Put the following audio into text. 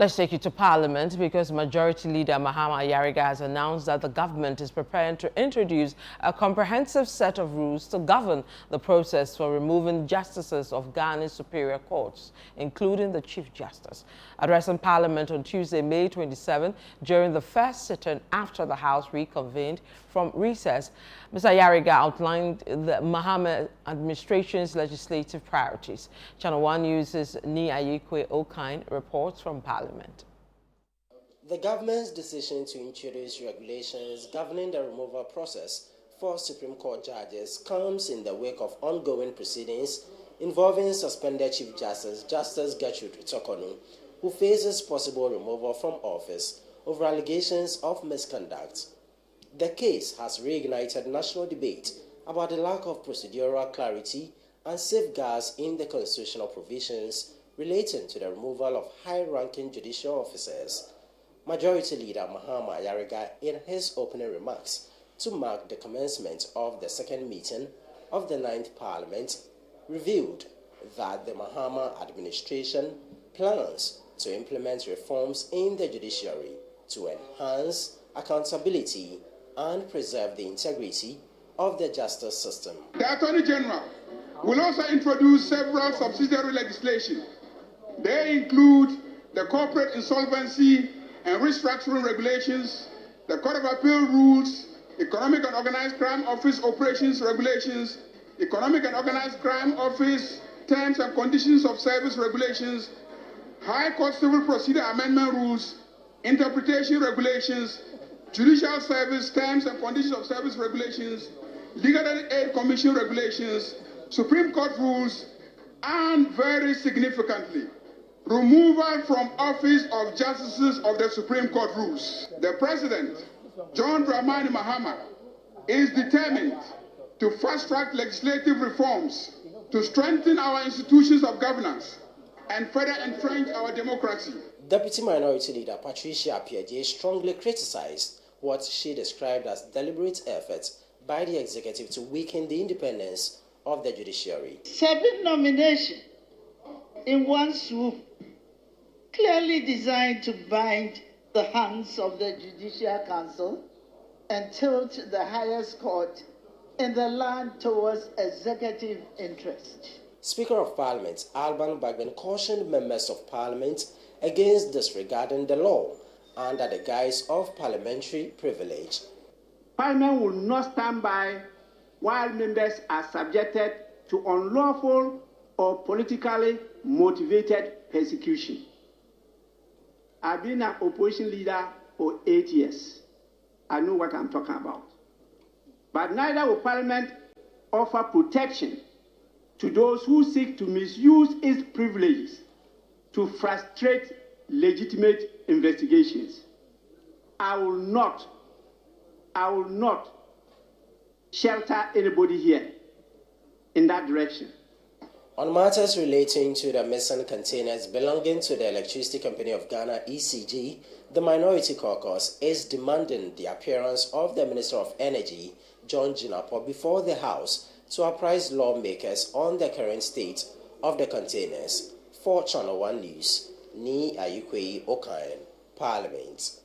Let's take you to Parliament because Majority Leader Mahama Yariga has announced that the government is preparing to introduce a comprehensive set of rules to govern the process for removing justices of Ghana's superior courts, including the Chief Justice. Addressing Parliament on Tuesday, May 27, during the first sitting after the House reconvened from recess, Mr. Yariga outlined the Mahama administration's legislative priorities. ChannelOne News' Ni Ayikwe Okine reports from Parliament. The government's decision to introduce regulations governing the removal process for Supreme Court judges comes in the wake of ongoing proceedings involving suspended Chief Justice Gov't, who faces possible removal from office over allegations of misconduct. The case has reignited national debate about the lack of procedural clarity and safeguards in the constitutional provisions relating to the removal of high-ranking judicial officers. Majority Leader Mahama Yariga, in his opening remarks to mark the commencement of the second meeting of the 9th Parliament, revealed that the Mahama administration plans to implement reforms in the judiciary to enhance accountability and preserve the integrity of the justice system. The Attorney General will also introduce several subsidiary legislation. They include the Corporate Insolvency and Restructuring Regulations, the Court of Appeal Rules, Economic and Organized Crime Office Operations Regulations, Economic and Organized Crime Office Terms and Conditions of Service Regulations, High Court Civil Procedure Amendment Rules, Interpretation Regulations, Judicial Service Terms and Conditions of Service Regulations, Legal Aid Commission Regulations, Supreme Court Rules, and very significantly, removal from office of justices of the Supreme Court rules. The President, John Dramani Mahama, is determined to fast-track legislative reforms to strengthen our institutions of governance and further entrench our democracy. Deputy Minority Leader Patricia Appiagyei strongly criticized what she described as deliberate efforts by the executive to weaken the independence of the judiciary. 7 nominations in one swoop, clearly designed to bind the hands of the Judicial Council and tilt the highest court in the land towards executive interest. Speaker of Parliament Alban Bagbin cautioned members of Parliament against disregarding the law under the guise of parliamentary privilege. Parliament will not stand by while members are subjected to unlawful or politically motivated persecution. I've been an opposition leader for 8 years. I know what I'm talking about. But neither will Parliament offer protection to those who seek to misuse its privileges to frustrate legitimate investigations. I will not shelter anybody here in that direction. On matters relating to the missing containers belonging to the Electricity Company of Ghana, ECG, the Minority Caucus is demanding the appearance of the Minister of Energy, John Jinapor, before the House to apprise lawmakers on the current state of the containers. For ChannelOne News, Ni Ayikwe Okine, Parliament.